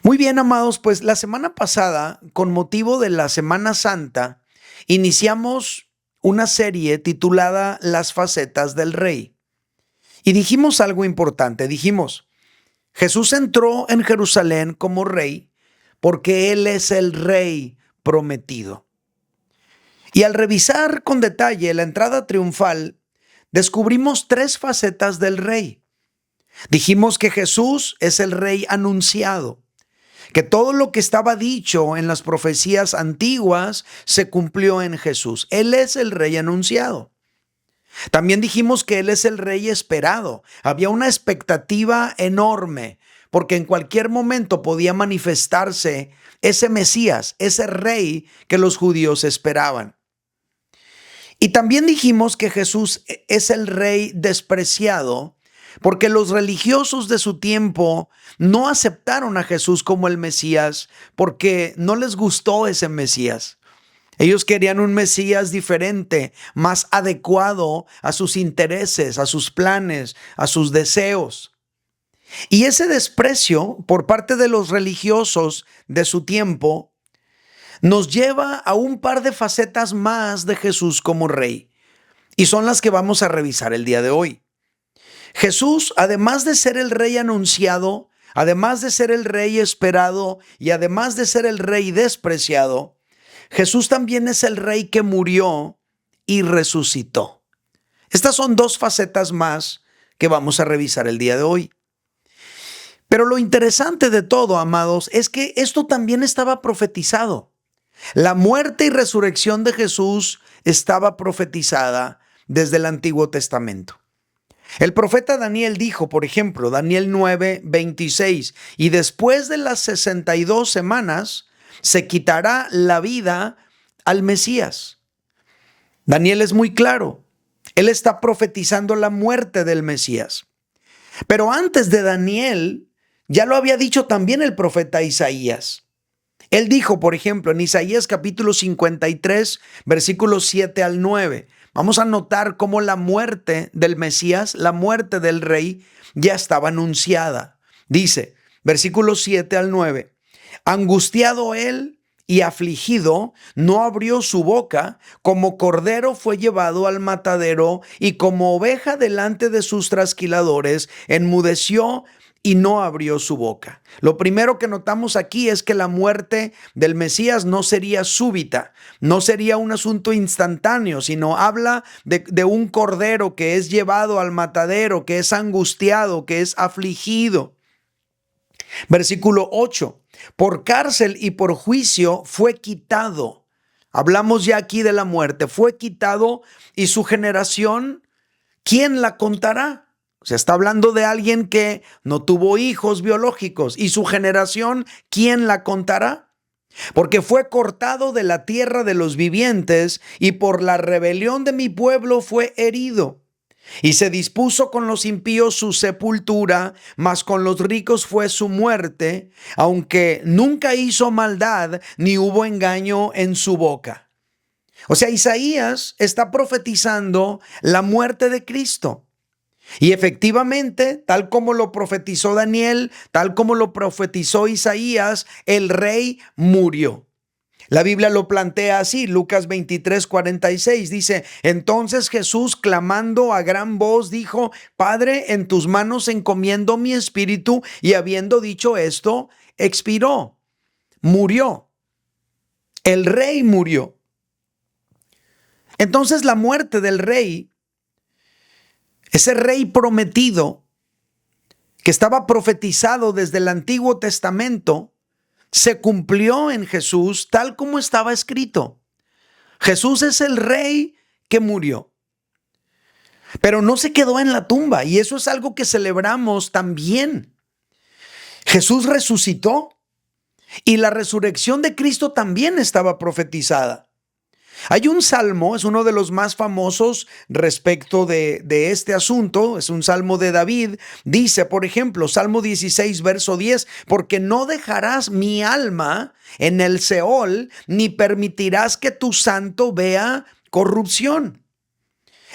Muy bien, amados, pues la semana pasada, con motivo de la Semana Santa, iniciamos una serie titulada Las facetas del Rey. Y dijimos algo importante, dijimos, Jesús entró en Jerusalén como rey porque Él es el Rey prometido. Y al revisar con detalle la entrada triunfal, descubrimos tres facetas del Rey. Dijimos que Jesús es el Rey anunciado, que todo lo que estaba dicho en las profecías antiguas se cumplió en Jesús. Él es el Rey anunciado. También dijimos que Él es el Rey esperado. Había una expectativa enorme, porque en cualquier momento podía manifestarse ese Mesías, ese Rey que los judíos esperaban. Y también dijimos que Jesús es el Rey despreciado, porque los religiosos de su tiempo no aceptaron a Jesús como el Mesías porque no les gustó ese Mesías. Ellos querían un Mesías diferente, más adecuado a sus intereses, a sus planes, a sus deseos. Y ese desprecio por parte de los religiosos de su tiempo nos lleva a un par de facetas más de Jesús como rey. Y son las que vamos a revisar el día de hoy. Jesús, además de ser el rey anunciado, además de ser el rey esperado y además de ser el rey despreciado, Jesús también es el rey que murió y resucitó. Estas son dos facetas más que vamos a revisar el día de hoy. Pero lo interesante de todo, amados, es que esto también estaba profetizado. La muerte y resurrección de Jesús estaba profetizada desde el Antiguo Testamento. El profeta Daniel dijo, por ejemplo, Daniel 9:26, y después de las 62 semanas se quitará la vida al Mesías. Daniel es muy claro, él está profetizando la muerte del Mesías. Pero antes de Daniel, ya lo había dicho también el profeta Isaías. Él dijo, por ejemplo, en Isaías capítulo 53, versículos 7 al 9, vamos a notar cómo la muerte del Mesías, la muerte del rey, ya estaba anunciada. Dice, versículos 7 al 9, angustiado él y afligido, no abrió su boca, como cordero fue llevado al matadero, y como oveja delante de sus trasquiladores, enmudeció y no abrió su boca. Lo primero que notamos aquí es que la muerte del Mesías no sería súbita, no sería un asunto instantáneo, sino habla de un cordero que es llevado al matadero, que es angustiado, que es afligido. Versículo 8, por cárcel y por juicio fue quitado. Hablamos ya aquí de la muerte, fue quitado, y su generación, ¿quién la contará? Se está hablando de alguien que no tuvo hijos biológicos, y su generación, ¿quién la contará? Porque fue cortado de la tierra de los vivientes, y por la rebelión de mi pueblo fue herido. Y se dispuso con los impíos su sepultura, mas con los ricos fue su muerte, aunque nunca hizo maldad, ni hubo engaño en su boca. O sea, Isaías está profetizando la muerte de Cristo. Y efectivamente, tal como lo profetizó Daniel, tal como lo profetizó Isaías, el rey murió. La Biblia lo plantea así, Lucas 23:46 dice, entonces Jesús, clamando a gran voz, dijo, Padre, en tus manos encomiendo mi espíritu, y habiendo dicho esto, expiró, murió. El rey murió. Entonces la muerte del rey, ese rey prometido que estaba profetizado desde el Antiguo Testamento, se cumplió en Jesús tal como estaba escrito. Jesús es el rey que murió. Pero no se quedó en la tumba, y eso es algo que celebramos también. Jesús resucitó, y la resurrección de Cristo también estaba profetizada. Hay un salmo, es uno de los más famosos respecto de este asunto, es un salmo de David. Dice, por ejemplo, Salmo 16, verso 10, porque no dejarás mi alma en el Seol, ni permitirás que tu santo vea corrupción.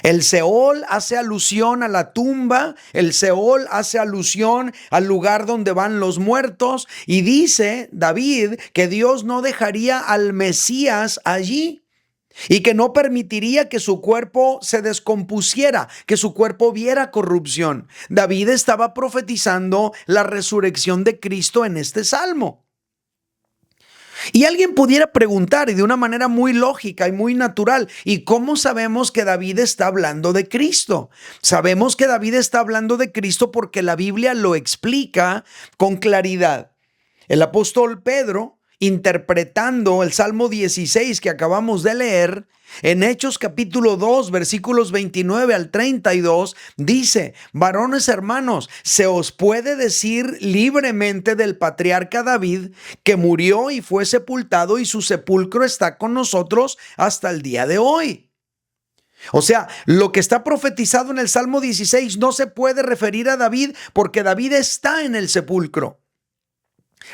El Seol hace alusión a la tumba, el Seol hace alusión al lugar donde van los muertos, y dice David que Dios no dejaría al Mesías allí y que no permitiría que su cuerpo se descompusiera, que su cuerpo viera corrupción. David estaba profetizando la resurrección de Cristo en este salmo. Y alguien pudiera preguntar, y de una manera muy lógica y muy natural, ¿y cómo sabemos que David está hablando de Cristo? Sabemos que David está hablando de Cristo porque la Biblia lo explica con claridad. El apóstol Pedro, interpretando el Salmo 16 que acabamos de leer, en Hechos capítulo 2, versículos 29 al 32, dice: varones hermanos, se os puede decir libremente del patriarca David, que murió y fue sepultado, y su sepulcro está con nosotros hasta el día de hoy. O sea, lo que está profetizado en el Salmo 16 no se puede referir a David, porque David está en el sepulcro.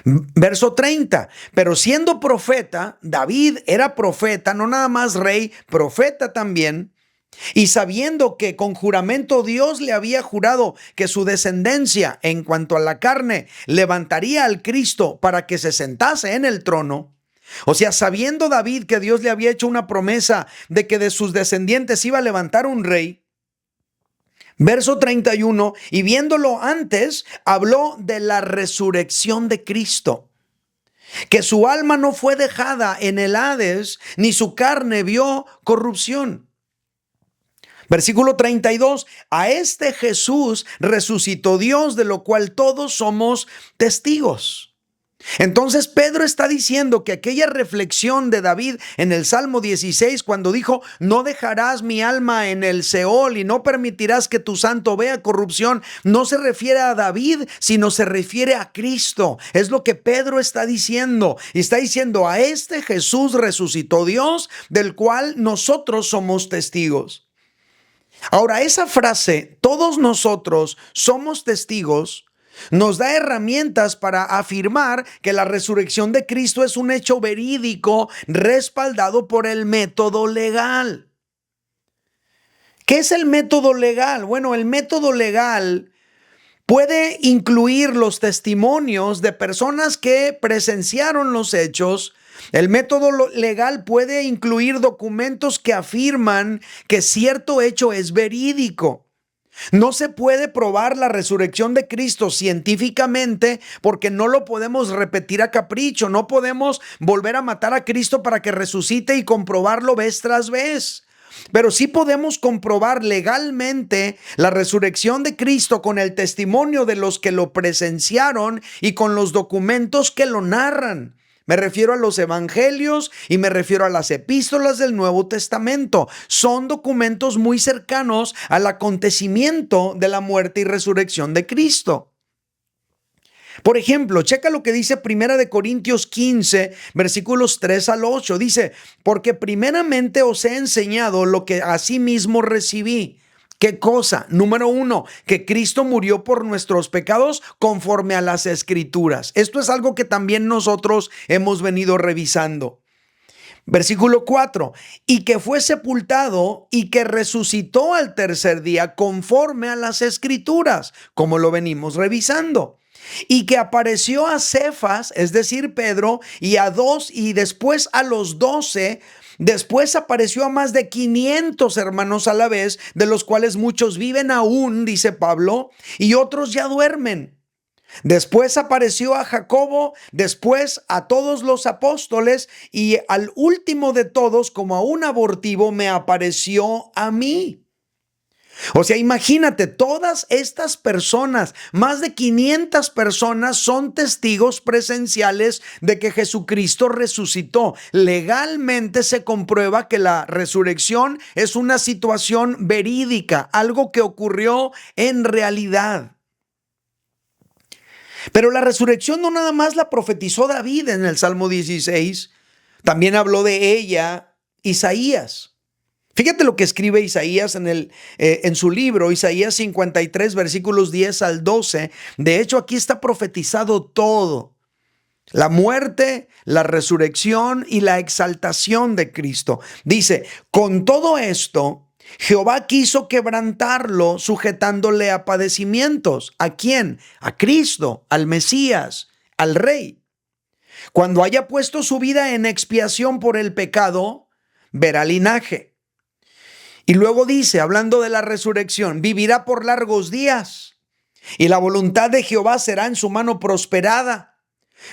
Verso 30, pero siendo profeta, David era profeta, no nada más rey, profeta también, y sabiendo que con juramento Dios le había jurado que su descendencia en cuanto a la carne levantaría al Cristo para que se sentase en el trono. O sea, sabiendo David que Dios le había hecho una promesa de que de sus descendientes iba a levantar un rey. Verso 31, y viéndolo antes, habló de la resurrección de Cristo, que su alma no fue dejada en el Hades, ni su carne vio corrupción. Versículo 32, a este Jesús resucitó Dios, de lo cual todos somos testigos. Entonces Pedro está diciendo que aquella reflexión de David en el Salmo 16, cuando dijo: no dejarás mi alma en el Seol y no permitirás que tu santo vea corrupción, no se refiere a David, sino se refiere a Cristo. Es lo que Pedro está diciendo. Y está diciendo: a este Jesús resucitó Dios, del cual nosotros somos testigos. Ahora, esa frase, todos nosotros somos testigos, nos da herramientas para afirmar que la resurrección de Cristo es un hecho verídico respaldado por el método legal. ¿Qué es el método legal? Bueno, el método legal puede incluir los testimonios de personas que presenciaron los hechos. El método legal puede incluir documentos que afirman que cierto hecho es verídico. No se puede probar la resurrección de Cristo científicamente porque no lo podemos repetir a capricho. No podemos volver a matar a Cristo para que resucite y comprobarlo vez tras vez. Pero sí podemos comprobar legalmente la resurrección de Cristo con el testimonio de los que lo presenciaron y con los documentos que lo narran. Me refiero a los evangelios y me refiero a las epístolas del Nuevo Testamento. Son documentos muy cercanos al acontecimiento de la muerte y resurrección de Cristo. Por ejemplo, checa lo que dice 1 Corintios 15, versículos 3 al 8. Dice: porque primeramente os he enseñado lo que asimismo recibí. ¿Qué cosa? Número 1, que Cristo murió por nuestros pecados conforme a las Escrituras. Esto es algo que también nosotros hemos venido revisando. Versículo 4, y que fue sepultado y que resucitó al tercer día conforme a las Escrituras, como lo venimos revisando. Y que apareció a Cefas, es decir, Pedro, y a 2 y después a los 12. Después apareció a más de 500 hermanos a la vez, de los cuales muchos viven aún, dice Pablo, y otros ya duermen. Después apareció a Jacobo, después a todos los apóstoles, y al último de todos, como a un abortivo, me apareció a mí. O sea, imagínate, todas estas personas, más de 500 personas, son testigos presenciales de que Jesucristo resucitó. Legalmente se comprueba que la resurrección es una situación verídica, algo que ocurrió en realidad. Pero la resurrección no nada más la profetizó David en el Salmo 16, también habló de ella Isaías. Fíjate lo que escribe Isaías en su libro, Isaías 53, versículos 10 al 12. De hecho, aquí está profetizado todo: la muerte, la resurrección y la exaltación de Cristo. Dice: con todo esto, Jehová quiso quebrantarlo sujetándole a padecimientos. ¿A quién? A Cristo, al Mesías, al Rey. Cuando haya puesto su vida en expiación por el pecado, verá linaje. Y luego dice, hablando de la resurrección, vivirá por largos días y la voluntad de Jehová será en su mano prosperada.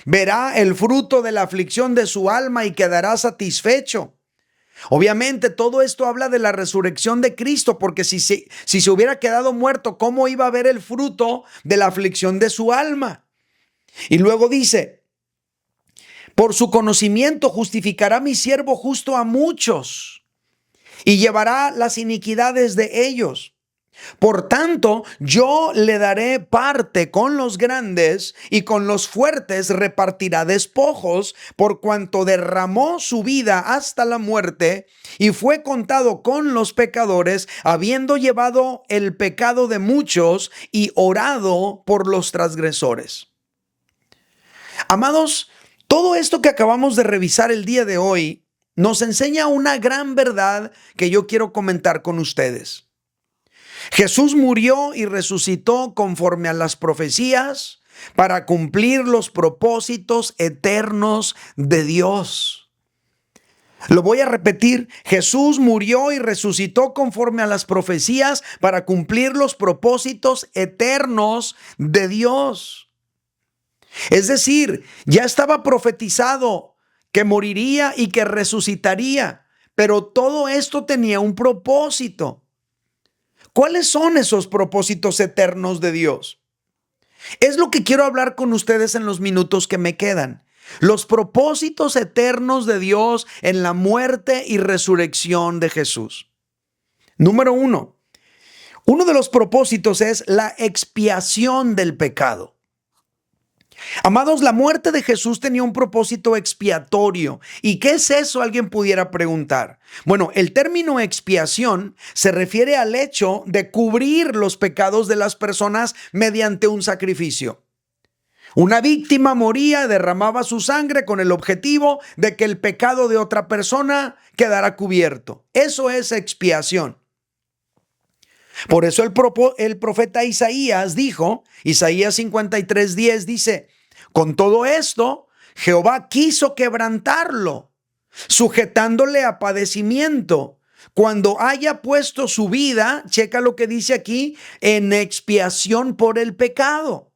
Verá el fruto de la aflicción de su alma y quedará satisfecho. Obviamente todo esto habla de la resurrección de Cristo, porque si se hubiera quedado muerto, ¿cómo iba a ver el fruto de la aflicción de su alma? Y luego dice, por su conocimiento justificará mi siervo justo a muchos y llevará las iniquidades de ellos. Por tanto, yo le daré parte con los grandes y con los fuertes repartirá despojos, por cuanto derramó su vida hasta la muerte y fue contado con los pecadores, habiendo llevado el pecado de muchos y orado por los transgresores. Amados, todo esto que acabamos de revisar el día de hoy nos enseña una gran verdad que yo quiero comentar con ustedes. Jesús murió y resucitó conforme a las profecías para cumplir los propósitos eternos de Dios. Lo voy a repetir, Jesús murió y resucitó conforme a las profecías para cumplir los propósitos eternos de Dios. Es decir, ya estaba profetizado que moriría y que resucitaría, pero todo esto tenía un propósito. ¿Cuáles son esos propósitos eternos de Dios? Es lo que quiero hablar con ustedes en los minutos que me quedan. Los propósitos eternos de Dios en la muerte y resurrección de Jesús. Número uno de los propósitos es la expiación del pecado. Amados, la muerte de Jesús tenía un propósito expiatorio. ¿Y qué es eso? Alguien pudiera preguntar. Bueno, el término expiación se refiere al hecho de cubrir los pecados de las personas mediante un sacrificio. Una víctima moría, derramaba su sangre con el objetivo de que el pecado de otra persona quedara cubierto. Eso es expiación. Por eso el profeta Isaías dijo, Isaías 53:10 dice, con todo esto, Jehová quiso quebrantarlo, sujetándole a padecimiento, cuando haya puesto su vida, checa lo que dice aquí, en expiación por el pecado.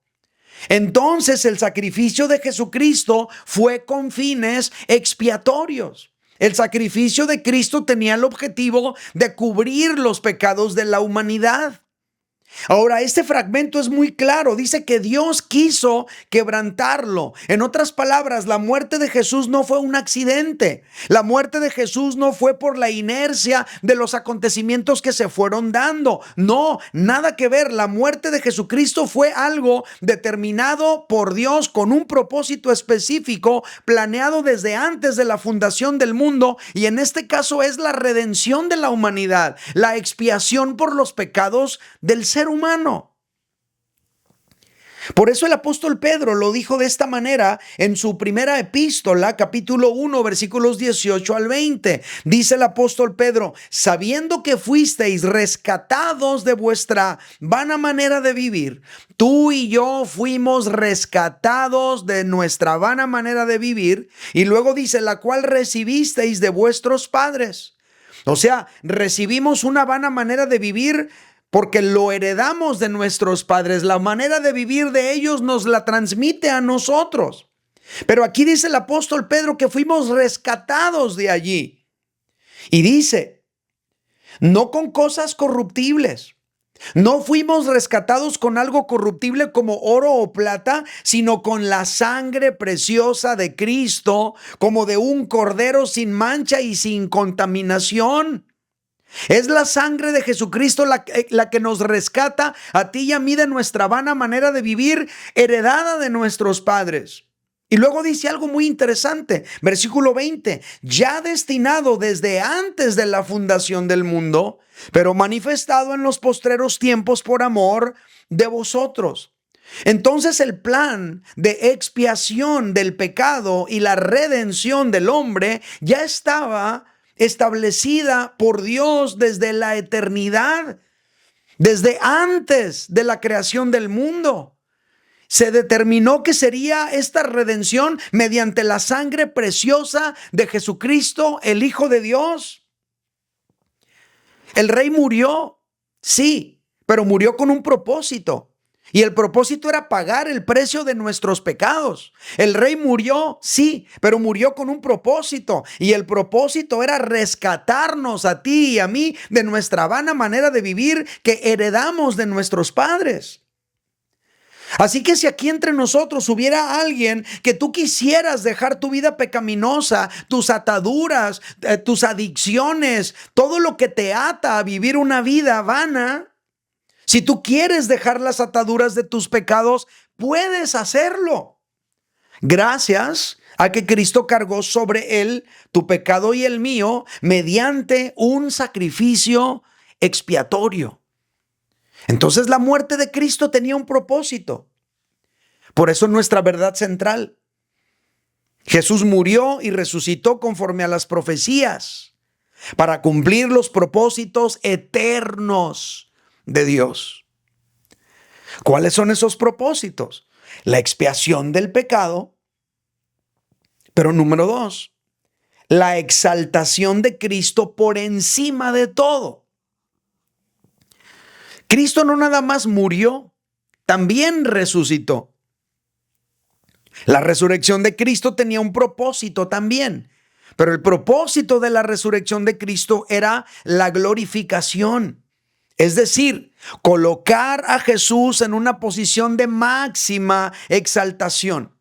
Entonces el sacrificio de Jesucristo fue con fines expiatorios. El sacrificio de Cristo tenía el objetivo de cubrir los pecados de la humanidad. Ahora, este fragmento es muy claro. Dice que Dios quiso quebrantarlo. En otras palabras, la muerte de Jesús no fue un accidente. La muerte de Jesús no fue por la inercia de los acontecimientos que se fueron dando. No, nada que ver. La muerte de Jesucristo fue algo determinado por Dios con un propósito específico, planeado desde antes de la fundación del mundo. Y en este caso es la redención de la humanidad, la expiación por los pecados del ser humano. Por eso el apóstol Pedro lo dijo de esta manera en su primera epístola, capítulo 1, versículos 18 al 20. Dice el apóstol Pedro, sabiendo que fuisteis rescatados de vuestra vana manera de vivir, tú y yo fuimos rescatados de nuestra vana manera de vivir, y luego dice, la cual recibisteis de vuestros padres. O sea, recibimos una vana manera de vivir porque lo heredamos de nuestros padres. La manera de vivir de ellos nos la transmite a nosotros. Pero aquí dice el apóstol Pedro que fuimos rescatados de allí. Y dice, no con cosas corruptibles. No fuimos rescatados con algo corruptible como oro o plata, sino con la sangre preciosa de Cristo, como de un cordero sin mancha y sin contaminación. Es la sangre de Jesucristo la que nos rescata a ti y a mí de nuestra vana manera de vivir heredada de nuestros padres. Y luego dice algo muy interesante, versículo 20, ya destinado desde antes de la fundación del mundo, pero manifestado en los postreros tiempos por amor de vosotros. Entonces el plan de expiación del pecado y la redención del hombre ya estaba establecida por Dios desde la eternidad, desde antes de la creación del mundo. Se determinó que sería esta redención mediante la sangre preciosa de Jesucristo, el Hijo de Dios. El Rey murió, sí, pero murió con un propósito. Y el propósito era pagar el precio de nuestros pecados. El Rey murió, sí, pero murió con un propósito. Y el propósito era rescatarnos a ti y a mí de nuestra vana manera de vivir que heredamos de nuestros padres. Así que si aquí entre nosotros hubiera alguien que tú quisieras dejar tu vida pecaminosa, tus ataduras, tus adicciones, todo lo que te ata a vivir una vida vana, si tú quieres dejar las ataduras de tus pecados, puedes hacerlo. Gracias a que Cristo cargó sobre él tu pecado y el mío mediante un sacrificio expiatorio. Entonces la muerte de Cristo tenía un propósito. Por eso nuestra verdad central. Jesús murió y resucitó conforme a las profecías para cumplir los propósitos eternos de Dios. ¿Cuáles son esos propósitos? La expiación del pecado, pero número 2, la exaltación de Cristo por encima de todo. Cristo no nada más murió, también resucitó. La resurrección de Cristo tenía un propósito también, pero el propósito de la resurrección de Cristo era la glorificación. Es decir, colocar a Jesús en una posición de máxima exaltación.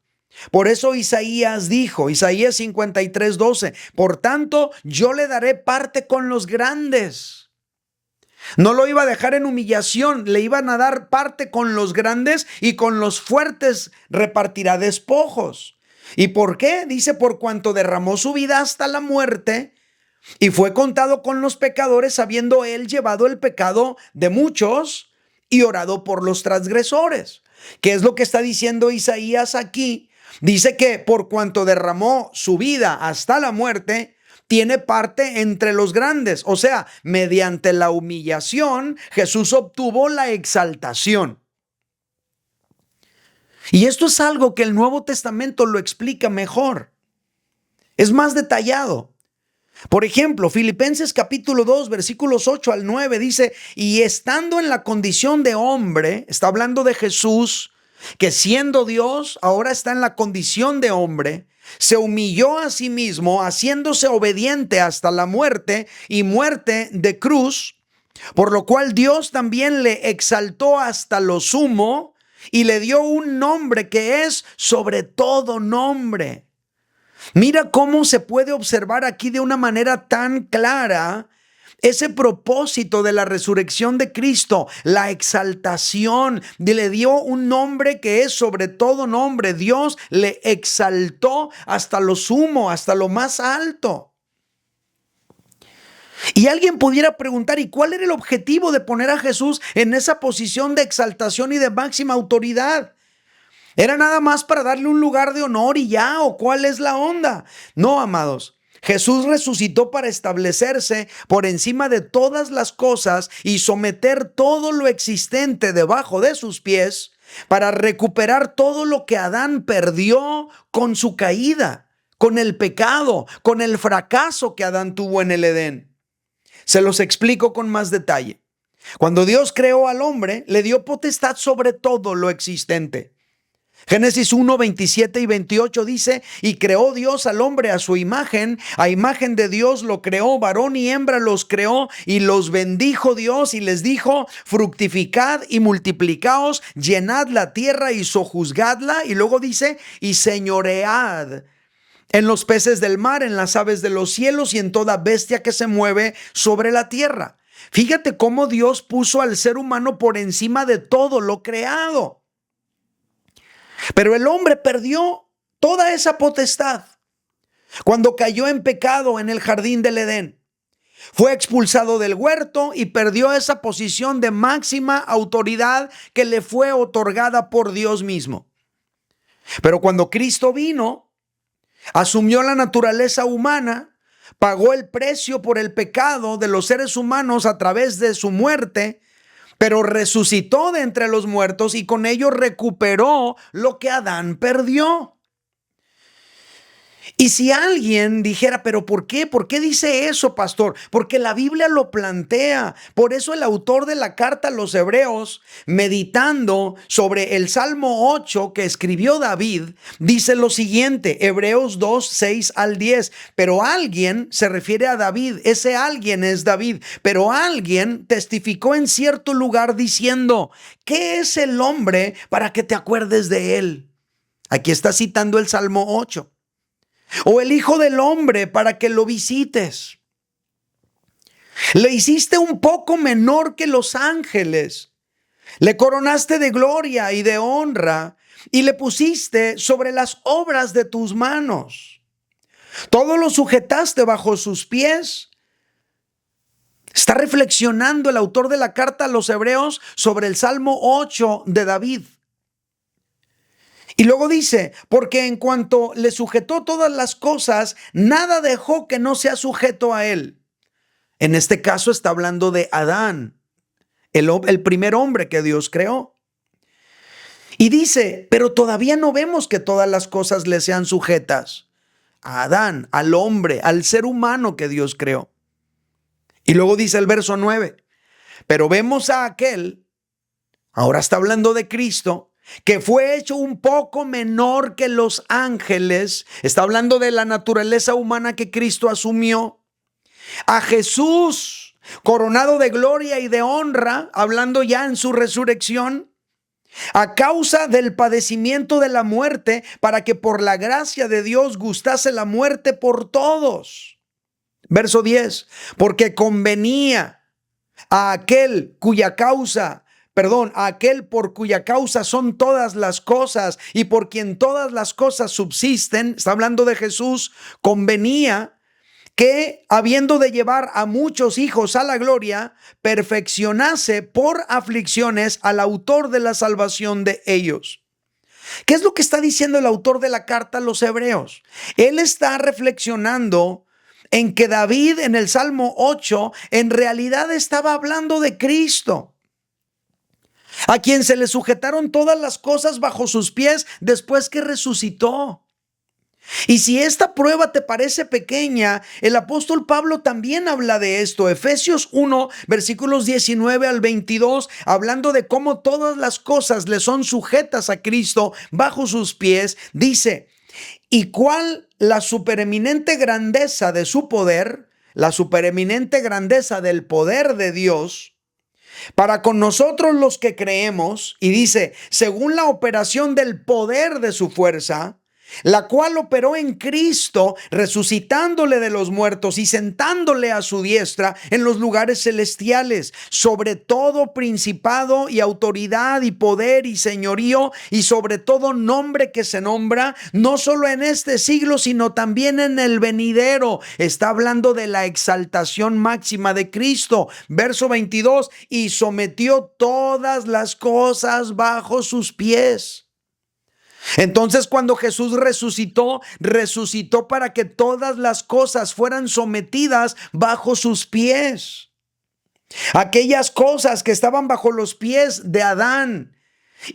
Por eso Isaías dijo, Isaías 53:12, por tanto, yo le daré parte con los grandes. No lo iba a dejar en humillación, le iban a dar parte con los grandes y con los fuertes repartirá despojos. ¿Y por qué? Dice, por cuanto derramó su vida hasta la muerte, y fue contado con los pecadores, habiendo él llevado el pecado de muchos y orado por los transgresores. ¿Qué es lo que está diciendo Isaías aquí? Dice que por cuanto derramó su vida hasta la muerte, tiene parte entre los grandes. O sea, mediante la humillación, Jesús obtuvo la exaltación. Y esto es algo que el Nuevo Testamento lo explica mejor. Es más detallado. Por ejemplo, Filipenses capítulo 2, versículos 8 al 9 dice, y estando en la condición de hombre, está hablando de Jesús, que siendo Dios, ahora está en la condición de hombre, se humilló a sí mismo, haciéndose obediente hasta la muerte y muerte de cruz, por lo cual Dios también le exaltó hasta lo sumo y le dio un nombre que es sobre todo nombre. Mira cómo se puede observar aquí de una manera tan clara ese propósito de la resurrección de Cristo, la exaltación. Le dio un nombre que es sobre todo nombre. Dios le exaltó hasta lo sumo, hasta lo más alto. Y alguien pudiera preguntar, ¿y cuál era el objetivo de poner a Jesús en esa posición de exaltación y de máxima autoridad? ¿Era nada más para darle un lugar de honor y ya? ¿O cuál es la onda? No, amados. Jesús resucitó para establecerse por encima de todas las cosas y someter todo lo existente debajo de sus pies para recuperar todo lo que Adán perdió con su caída, con el pecado, con el fracaso que Adán tuvo en el Edén. Se los explico con más detalle. Cuando Dios creó al hombre, le dio potestad sobre todo lo existente. Génesis 1, 27 y 28 dice, y creó Dios al hombre a su imagen, a imagen de Dios lo creó, varón y hembra los creó, y los bendijo Dios y les dijo, fructificad y multiplicaos, llenad la tierra y sojuzgadla, y luego dice, y señoread en los peces del mar, en las aves de los cielos y en toda bestia que se mueve sobre la tierra. Fíjate cómo Dios puso al ser humano por encima de todo lo creado. Pero el hombre perdió toda esa potestad cuando cayó en pecado en el jardín del Edén. Fue expulsado del huerto y perdió esa posición de máxima autoridad que le fue otorgada por Dios mismo. Pero cuando Cristo vino, asumió la naturaleza humana, pagó el precio por el pecado de los seres humanos a través de su muerte, pero resucitó de entre los muertos y con ello recuperó lo que Adán perdió. Y si alguien dijera, pero ¿por qué? ¿Por qué dice eso, pastor? Porque la Biblia lo plantea. Por eso el autor de la carta a los Hebreos, meditando sobre el Salmo 8 que escribió David, dice lo siguiente, Hebreos 2, 6 al 10. Pero alguien, se refiere a David, ese alguien es David, pero alguien testificó en cierto lugar diciendo, ¿qué es el hombre para que te acuerdes de él? Aquí está citando el Salmo 8. O el Hijo del Hombre para que lo visites. Le hiciste un poco menor que los ángeles. Le coronaste de gloria y de honra y le pusiste sobre las obras de tus manos. Todo lo sujetaste bajo sus pies. Está reflexionando el autor de la carta a los Hebreos sobre el Salmo 8 de David. Y luego dice, porque en cuanto le sujetó todas las cosas, nada dejó que no sea sujeto a él. En este caso está hablando de Adán, el primer hombre que Dios creó. Y dice, pero todavía no vemos que todas las cosas le sean sujetas a Adán, al hombre, al ser humano que Dios creó. Y luego dice el verso 9, pero vemos a aquel, ahora está hablando de Cristo, que fue hecho un poco menor que los ángeles. Está hablando de la naturaleza humana que Cristo asumió. A Jesús, coronado de gloria y de honra, hablando ya en su resurrección, a causa del padecimiento de la muerte, para que por la gracia de Dios gustase la muerte por todos. Verso 10, porque convenía a aquel a aquel por cuya causa son todas las cosas y por quien todas las cosas subsisten, está hablando de Jesús, convenía que, habiendo de llevar a muchos hijos a la gloria, perfeccionase por aflicciones al autor de la salvación de ellos. ¿Qué es lo que está diciendo el autor de la carta a los Hebreos? Él está reflexionando en que David en el Salmo 8 en realidad estaba hablando de Cristo, a quien se le sujetaron todas las cosas bajo sus pies después que resucitó. Y si esta prueba te parece pequeña, el apóstol Pablo también habla de esto. Efesios 1, versículos 19 al 22, hablando de cómo todas las cosas le son sujetas a Cristo bajo sus pies, dice, y cuál la supereminente grandeza de su poder, la supereminente grandeza del poder de Dios, para con nosotros los que creemos, y dice, según la operación del poder de su fuerza, la cual operó en Cristo, resucitándole de los muertos y sentándole a su diestra en los lugares celestiales, sobre todo principado y autoridad y poder y señorío y sobre todo nombre que se nombra, no solo en este siglo, sino también en el venidero. Está hablando de la exaltación máxima de Cristo. Verso 22, y sometió todas las cosas bajo sus pies. Entonces, cuando Jesús resucitó para que todas las cosas fueran sometidas bajo sus pies. Aquellas cosas que estaban bajo los pies de Adán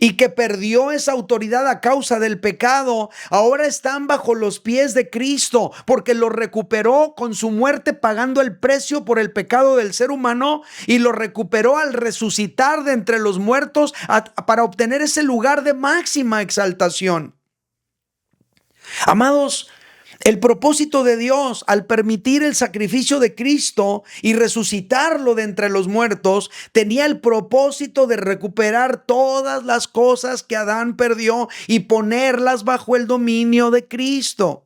y que perdió esa autoridad a causa del pecado, ahora están bajo los pies de Cristo, porque lo recuperó con su muerte pagando el precio por el pecado del ser humano, y lo recuperó al resucitar de entre los muertos para obtener ese lugar de máxima exaltación. Amados, el propósito de Dios al permitir el sacrificio de Cristo y resucitarlo de entre los muertos tenía el propósito de recuperar todas las cosas que Adán perdió y ponerlas bajo el dominio de Cristo.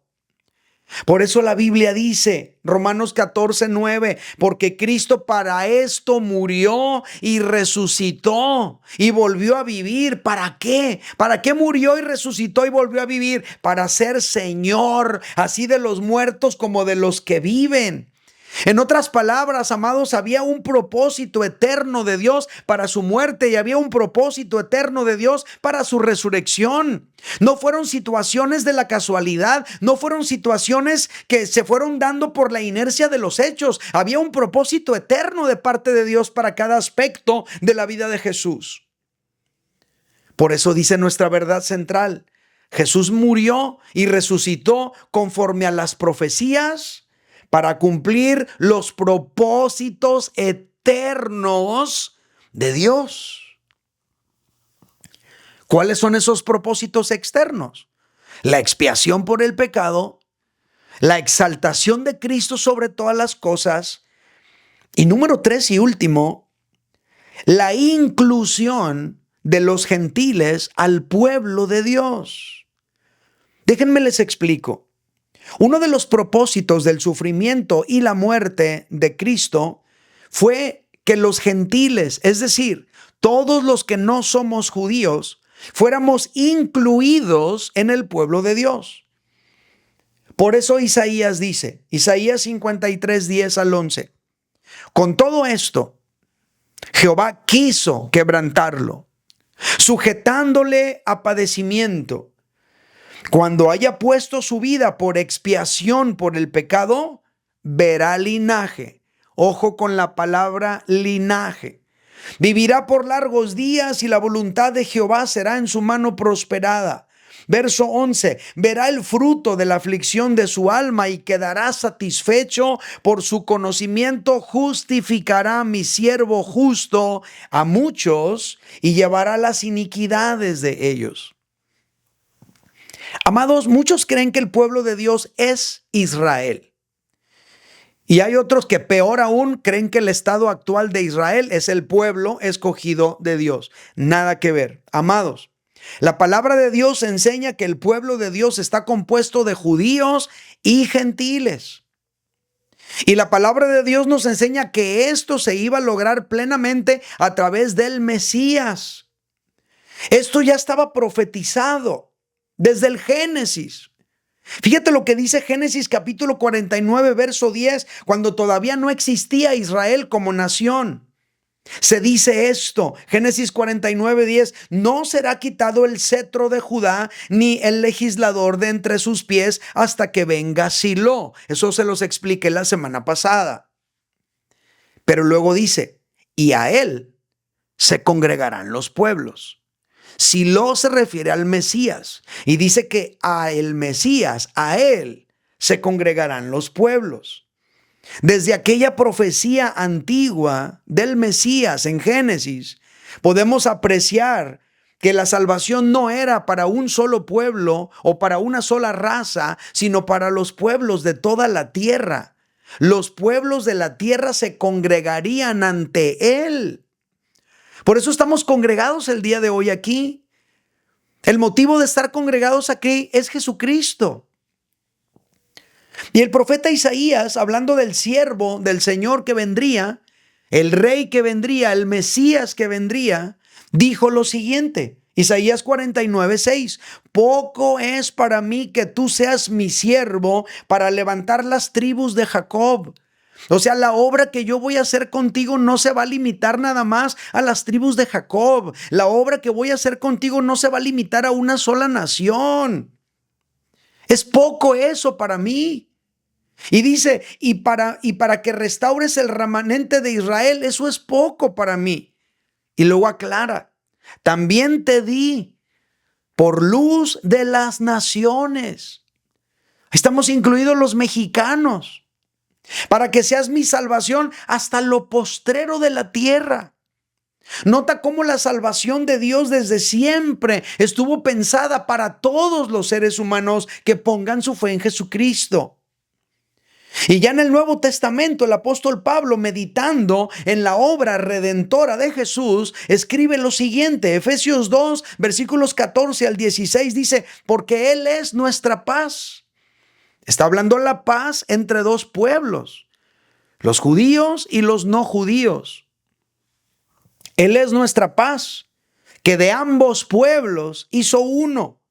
Por eso la Biblia dice, Romanos 14:9, porque Cristo para esto murió y resucitó y volvió a vivir. ¿Para qué? ¿Para qué murió y resucitó y volvió a vivir? Para ser Señor, así de los muertos como de los que viven. En otras palabras, amados, había un propósito eterno de Dios para su muerte y había un propósito eterno de Dios para su resurrección. No fueron situaciones de la casualidad, no fueron situaciones que se fueron dando por la inercia de los hechos. Había un propósito eterno de parte de Dios para cada aspecto de la vida de Jesús. Por eso dice nuestra verdad central: Jesús murió y resucitó conforme a las profecías para cumplir los propósitos eternos de Dios. ¿Cuáles son esos propósitos externos? La expiación por el pecado, la exaltación de Cristo sobre todas las cosas y número 3 y último, la inclusión de los gentiles al pueblo de Dios. Déjenme les explico. Uno de los propósitos del sufrimiento y la muerte de Cristo fue que los gentiles, es decir, todos los que no somos judíos, fuéramos incluidos en el pueblo de Dios. Por eso Isaías dice, Isaías 53, 10 al 11, con todo esto, Jehová quiso quebrantarlo, sujetándole a padecimiento. Cuando haya puesto su vida por expiación por el pecado, verá linaje. Ojo con la palabra linaje. Vivirá por largos días y la voluntad de Jehová será en su mano prosperada. Verso 11, verá el fruto de la aflicción de su alma y quedará satisfecho. Por su conocimiento justificará a mi siervo justo a muchos y llevará las iniquidades de ellos. Amados, muchos creen que el pueblo de Dios es Israel. Y hay otros que peor aún creen que el estado actual de Israel es el pueblo escogido de Dios. Nada que ver. Amados, la palabra de Dios enseña que el pueblo de Dios está compuesto de judíos y gentiles. Y la palabra de Dios nos enseña que esto se iba a lograr plenamente a través del Mesías. Esto ya estaba profetizado desde el Génesis. Fíjate lo que dice Génesis capítulo 49, verso 10, cuando todavía no existía Israel como nación. Se dice esto, Génesis 49, 10, no será quitado el cetro de Judá, ni el legislador de entre sus pies, hasta que venga Silo. Eso se los expliqué la semana pasada. Pero luego dice, y a él se congregarán los pueblos. Silo se refiere al Mesías y dice que a el Mesías, a él, se congregarán los pueblos. Desde aquella profecía antigua del Mesías en Génesis, podemos apreciar que la salvación no era para un solo pueblo o para una sola raza, sino para los pueblos de toda la tierra. Los pueblos de la tierra se congregarían ante él. Por eso estamos congregados el día de hoy aquí. El motivo de estar congregados aquí es Jesucristo. Y el profeta Isaías, hablando del siervo del Señor que vendría, el rey que vendría, el Mesías que vendría, dijo lo siguiente. Isaías 49, 6. Poco es para mí que tú seas mi siervo para levantar las tribus de Jacob. O sea, la obra que yo voy a hacer contigo no se va a limitar nada más a las tribus de Jacob. La obra que voy a hacer contigo no se va a limitar a una sola nación. Es poco eso para mí. Y dice, y para que restaures el remanente de Israel, eso es poco para mí. Y luego aclara, también te di por luz de las naciones. Estamos incluidos los mexicanos. Para que seas mi salvación hasta lo postrero de la tierra. Nota cómo la salvación de Dios desde siempre estuvo pensada para todos los seres humanos que pongan su fe en Jesucristo. Y ya en el Nuevo Testamento, el apóstol Pablo, meditando en la obra redentora de Jesús, escribe lo siguiente, Efesios 2, versículos 14 al 16, dice, porque Él es nuestra paz. Está hablando la paz entre dos pueblos, los judíos y los no judíos. Él es nuestra paz, que de ambos pueblos hizo uno,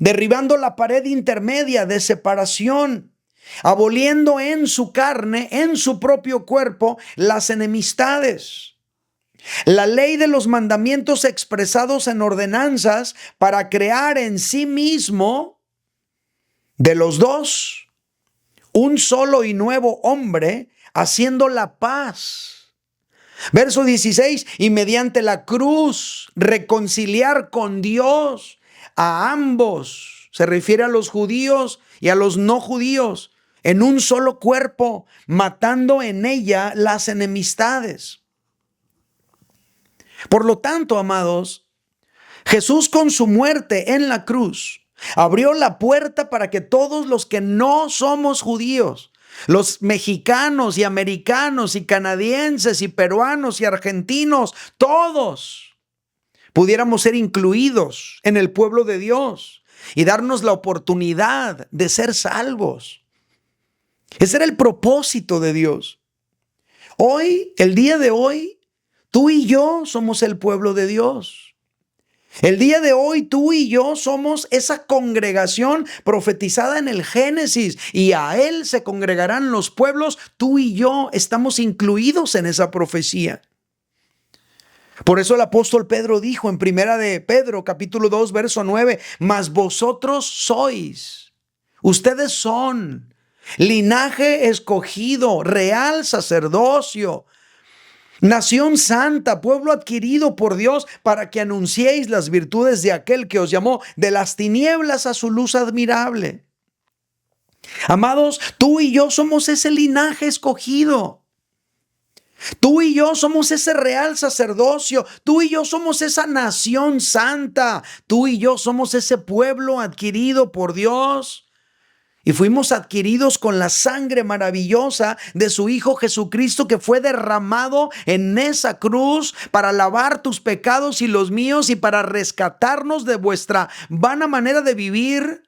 derribando la pared intermedia de separación aboliendo en su carne, en su propio cuerpo, las enemistades. La ley de los mandamientos expresados en ordenanzas para crear en sí mismo de los dos un solo y nuevo hombre, haciendo la paz. Verso 16, y mediante la cruz reconciliar con Dios a ambos. Se refiere a los judíos y a los no judíos en un solo cuerpo, matando en ella las enemistades. Por lo tanto, amados, Jesús con su muerte en la cruz abrió la puerta para que todos los que no somos judíos, los mexicanos y americanos y canadienses y peruanos y argentinos, todos pudiéramos ser incluidos en el pueblo de Dios y darnos la oportunidad de ser salvos. Ese era el propósito de Dios. Hoy, el día de hoy, tú y yo somos el pueblo de Dios. El día de hoy tú y yo somos esa congregación profetizada en el Génesis, y a él se congregarán los pueblos. Tú y yo estamos incluidos en esa profecía. Por eso el apóstol Pedro dijo en primera de Pedro capítulo 2 verso 9, mas vosotros sois, ustedes son linaje escogido, real sacerdocio, nación santa, pueblo adquirido por Dios, para que anunciéis las virtudes de aquel que os llamó de las tinieblas a su luz admirable. Amados, tú y yo somos ese linaje escogido. Tú y yo somos ese real sacerdocio. Tú y yo somos esa nación santa. Tú y yo somos ese pueblo adquirido por Dios. Y fuimos adquiridos con la sangre maravillosa de su Hijo Jesucristo, que fue derramado en esa cruz para lavar tus pecados y los míos, y para rescatarnos de vuestra vana manera de vivir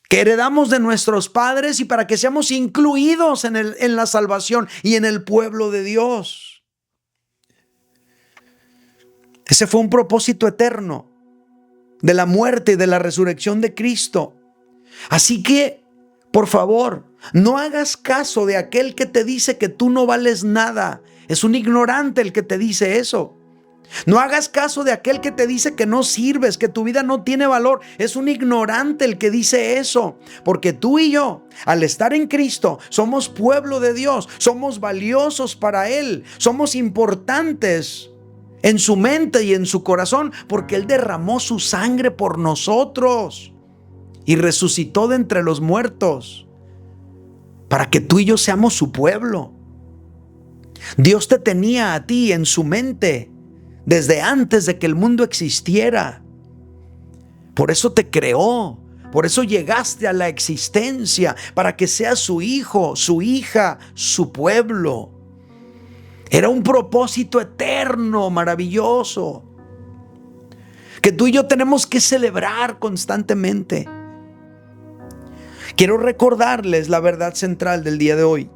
que heredamos de nuestros padres, y para que seamos incluidos en la salvación y en el pueblo de Dios. Ese fue un propósito eterno de la muerte y de la resurrección de Cristo. Así que, por favor, no hagas caso de aquel que te dice que tú no vales nada. Es un ignorante el que te dice eso. No hagas caso de aquel que te dice que no sirves, que tu vida no tiene valor. Es un ignorante el que dice eso. Porque tú y yo, al estar en Cristo, somos pueblo de Dios. Somos valiosos para Él. Somos importantes en su mente y en su corazón, porque Él derramó su sangre por nosotros y resucitó de entre los muertos, para que tú y yo seamos su pueblo. Dios te tenía a ti en su mente desde antes de que el mundo existiera. Por eso te creó, por eso llegaste a la existencia, para que seas su hijo, su hija, su pueblo. Era un propósito eterno, maravilloso, que tú y yo tenemos que celebrar constantemente. Quiero recordarles la verdad central del día de hoy.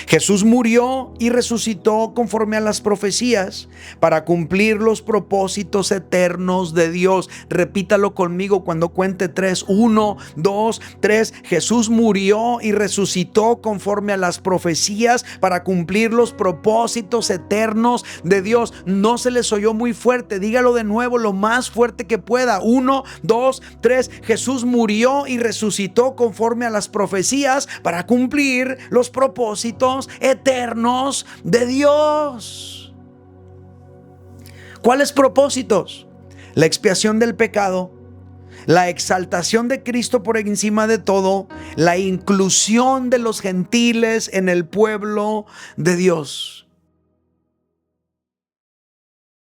Jesús murió y resucitó conforme a las profecías para cumplir los propósitos eternos de Dios. Repítalo conmigo cuando cuente 3. 1, 2, 3. Jesús murió y resucitó conforme a las profecías para cumplir los propósitos eternos de Dios. No se les oyó muy fuerte. Dígalo de nuevo lo más fuerte que pueda. 1, 2, 3. Jesús murió y resucitó conforme a las profecías para cumplir los propósitos eternos de Dios. ¿Cuáles propósitos? La expiación del pecado, la exaltación de Cristo por encima de todo, la inclusión de los gentiles en el pueblo de Dios.